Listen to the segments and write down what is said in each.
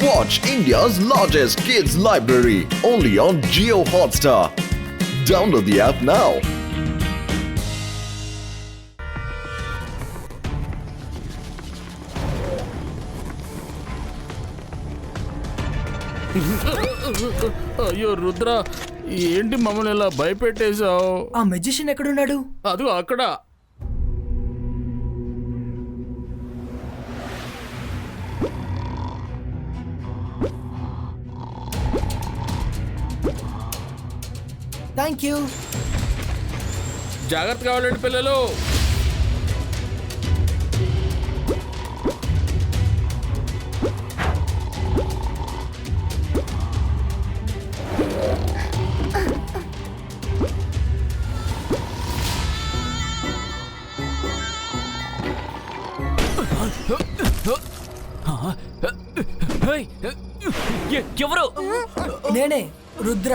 Watch India's largest kids library only on Jio Hotstar. Download the app now. అయ్యో రుద్ర, ఏంటి మమ్మల్ని ఇలా భయపెట్టేశావు? ఆ మెజిషియన్ ఎక్కడున్నాడు? అదిగో అక్కడ. Thank you. జాగ్రత్తగా వెళ్ళండి పిల్లలు. ఎవరు? నేనే రుద్ర.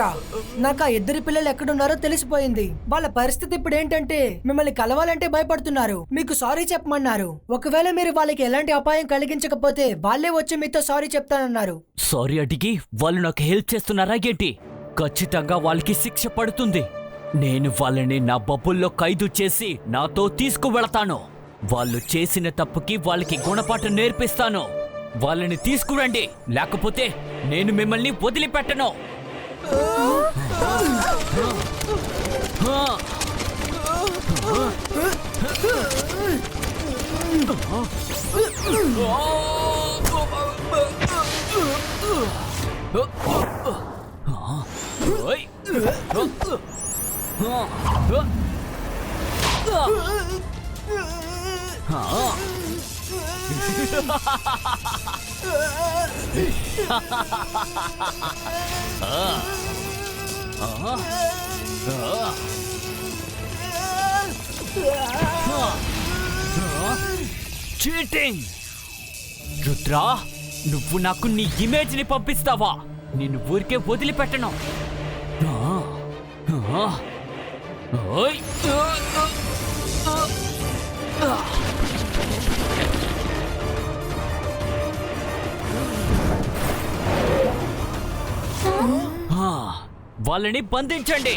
నాకు ఆ ఇద్దరి పిల్లలు ఎక్కడున్నారో తెలిసిపోయింది. వాళ్ళ పరిస్థితి ఇప్పుడు ఏంటంటే మిమ్మల్ని కలవాలంటే భయపడుతున్నారు. మీకు సారీ చెప్పమన్నారు. ఒకవేళ మీరు వాళ్ళకి ఎలాంటి అపాయం కలిగించకపోతే వాళ్ళే వచ్చి మీతో సారీ చెప్తానన్నారు. సారీ అడిగి వాళ్ళు నాకు హెల్ప్ చేస్తున్నారా ఏంటి? ఖచ్చితంగా వాళ్ళకి శిక్ష పడుతుంది. నేను వాళ్ళని నా బబ్బుల్లో ఖైదు చేసి నాతో తీసుకువెళతాను. వాళ్ళు చేసిన తప్పుకి వాళ్ళకి గుణపాఠం నేర్పిస్తాను. వాళ్ళని తీసుకురండి, లేకపోతే నేను మిమ్మల్ని వదిలిపెట్టను. చీటింగ్! రుద్రా, నువ్వు నాకు నీ ఇమేజ్ ని పంపిస్తావా? నిన్ను ఊరికే వదిలిపెట్టను. వాళ్ళని బంధించండి.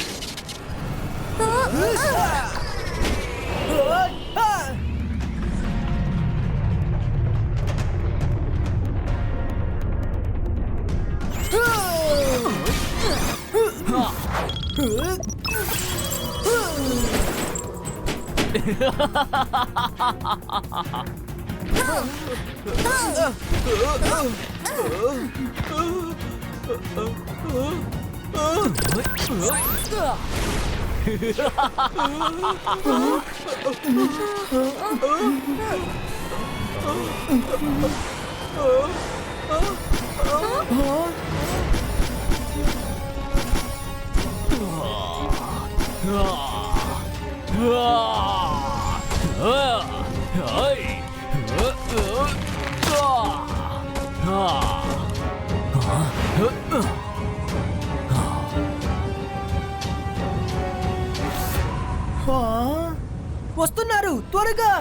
వస్తున్నారు, త్వరగా.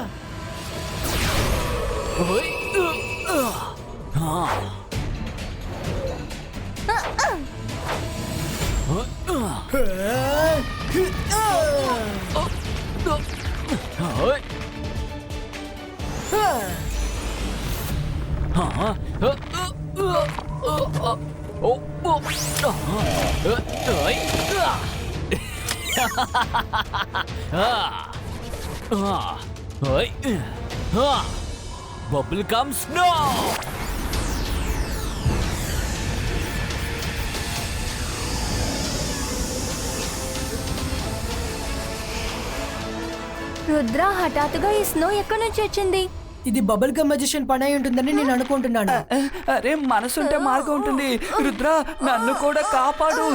Bubble gum snow! రుద్ర, హఠాత్తుగా ఈ స్నో ఎక్కడి నుంచి వచ్చింది? ఇది బబుల్ గమ్ మెజిషియన్ పని అయి ఉంటుందని నేను అనుకుంటున్నాను. అరే, మనసుంటే మార్గం ఉంటుంది. రుద్ర, నన్ను కూడా కాపాడు.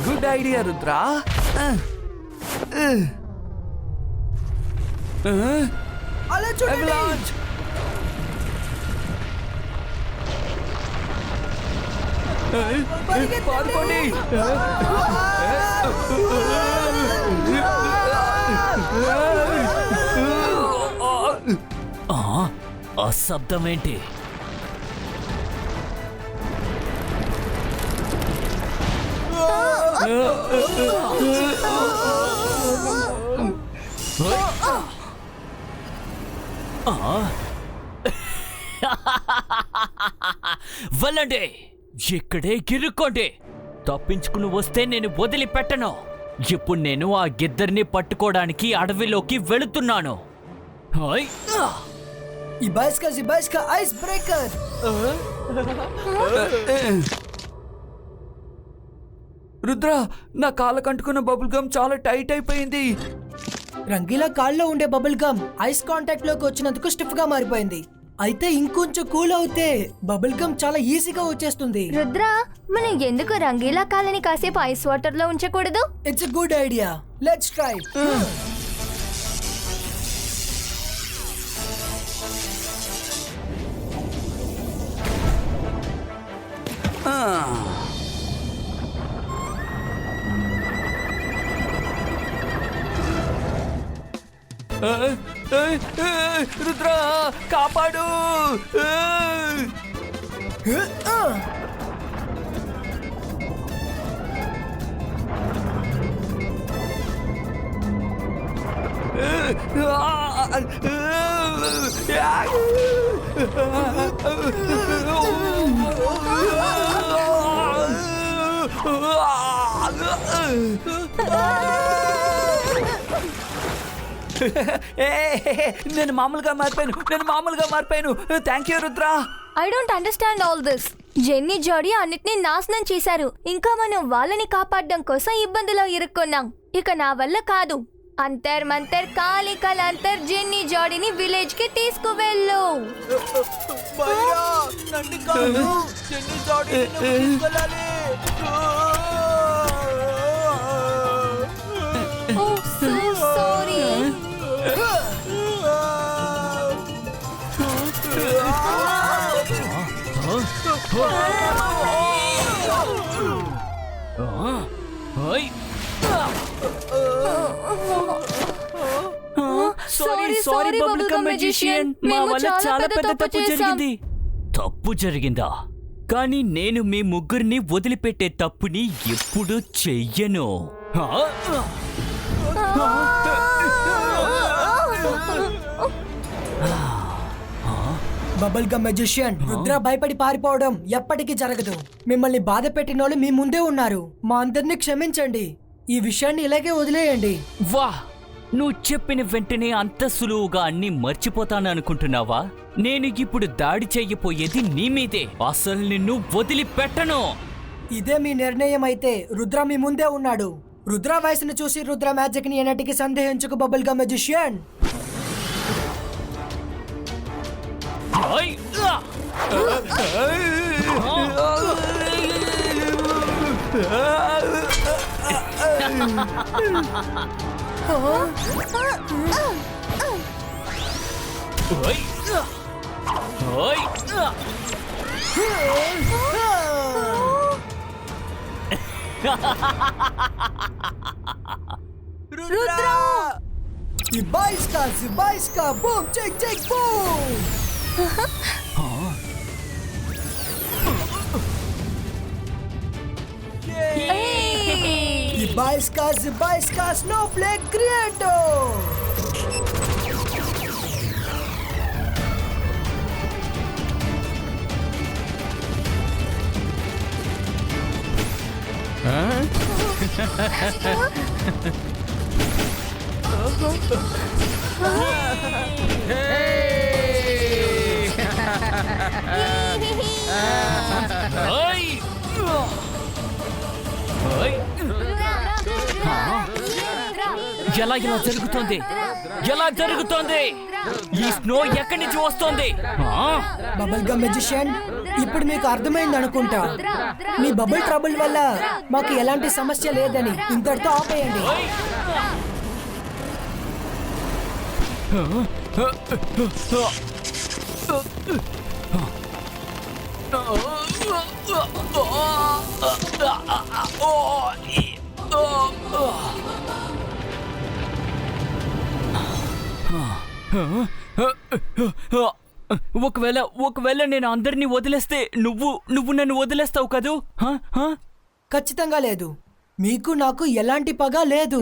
Good idea Rudra. అలా చూడండి. పాడుకోండి. ఆ శబ్దం ఏంటి? వెళ్ళండి, ఇక్కడే గిరుక్కోండి. తప్పించుకుని వస్తే నేను వదిలిపెట్టను. ఇప్పుడు నేను ఆ గిద్దరిని పట్టుకోవడానికి అడవిలోకి వెళుతున్నాను. ఇబాయిస్కా ఐస్ బ్రేకర్. రుద్ర, నా కాళ్ళ కంటుకున్న బబుల్ గమ్ చాలా టైట్ అయిపోయింది. రంగీలా కాల్లో ఉండే బబుల్ గమ్ ఐస్ కాంటాక్ట్ లోకి వచ్చినందుకు స్టిఫ్ గా మారిపోయింది. అయితే ఇంకొంచెం కూల్ అవుతే బబుల్ గమ్ చాలా ఈజీగా వచ్చేస్తుంది. రుద్ర, మనం ఎందుకు రంగీలా కాలని కాసేపు ఐస్ వాటర్ లో ఉంచకూడదు? It's a good idea. Let's try. Rudra, కాపాడు. నేను మామూలుగా మారిపోయాను. Thank you Rudra. I don't understand all this. Jenny Jodi అన్నిటినీ నాశనం చేశారు. ఇంకా మనం వాళ్ళని కాపాడడం కోసం ఇబ్బందిలో ఇరుక్కున్నాం. ఇక నా వల్ల కాదు. అంతర్ మంతర్ కాలి కలాంతర్ జెన్నీ జోడీని విలేజ్ కి తీసుకువెళ్ళు. Oh, so sorry. Sorry bubblegum magician, మా వల్ల చాలా పెద్ద తప్పు జరిగింది. తప్పు జరిగిందా? కానీ నేను మీ ముగ్గురిని వదిలిపెట్టే తప్పుని ఎప్పుడు చెయ్యను. బబుల్ గమ్ మెజిషియన్, రుద్ర భయపడి పారిపోవడం ఎప్పటికీ జరగదు. మిమ్మల్ని బాధ పెట్టిన వాళ్ళు మీ ముందే ఉన్నారు. మా అందరినీ క్షమించండి. ఈ విషయాన్ని ఇలాగే వదిలేయండి. వా, నువ్వు చెప్పిన వెంటనే అంత సులువుగా అన్ని మర్చిపోతాను అనుకుంటున్నావా? నేను ఇప్పుడు దాడి చెయ్యపోయేది నీ మీదే. అసలు నిన్ను వదిలిపెట్టను. ఇదే మీ నిర్ణయం అయితే రుద్ర మీ ముందే ఉన్నాడు. రుద్ర వయసును చూసి రుద్ర మ్యాజిక్ ని ఎన్నటికి సందేహించుకు bubble gum magician. Rudra! Zibaiska, boom, check, boom! Zibaiska, Snowflake Creator! ఎలా జరుగుతోంది? ఈ స్నో ఎక్కడి నుంచి వస్తోంది? బబుల్ గమ్ మెజిషియన్, ఇప్పుడు మీకు అర్థమైంది అనుకుంటా. మీ బబుల్ ట్రబుల్ వల్ల మాకు ఎలాంటి సమస్య లేదని. ఇంతటితో ఆపేయండి. ఒకవేళ నేను అందరినీ వదిలేస్తే నువ్వు నన్ను వదిలేస్తావు కదూ? ఖచ్చితంగా లేదు. మీకు నాకు ఎలాంటి పగ లేదు.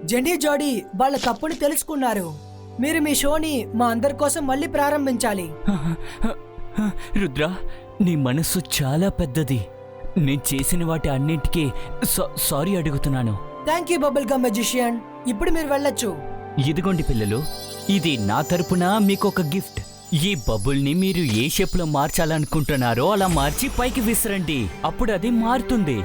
జెన్నీ జోడీ వాళ్ళ తప్పుని తెలుసుకున్నారు. మీరు మీ షోని మా అందరి కోసం మళ్ళీ ప్రారంభించాలి. రుద్ర, నీ మనస్సు చాలా పెద్దది. నేను చేసిన వాటి అన్నింటికీ సారీ అడుగుతున్నాను. Thank you bubble gum magician. ఇప్పుడు మీరు వెళ్ళొచ్చు. ఇదిగోండి పిల్లలు, ఇది నా తరపున మీకు ఒక గిఫ్ట్. ఈ బబుల్ని మీరు ఏ షేప్ లో మార్చాలనుకుంటున్నారో అలా మార్చి పైకి విసరండి. అప్పుడు అది మారుతుంది.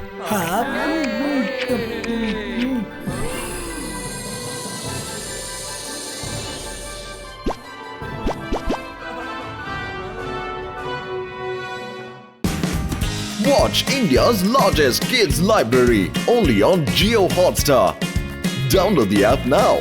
Watch India's largest kids library only on Jio Hotstar. Download the app now.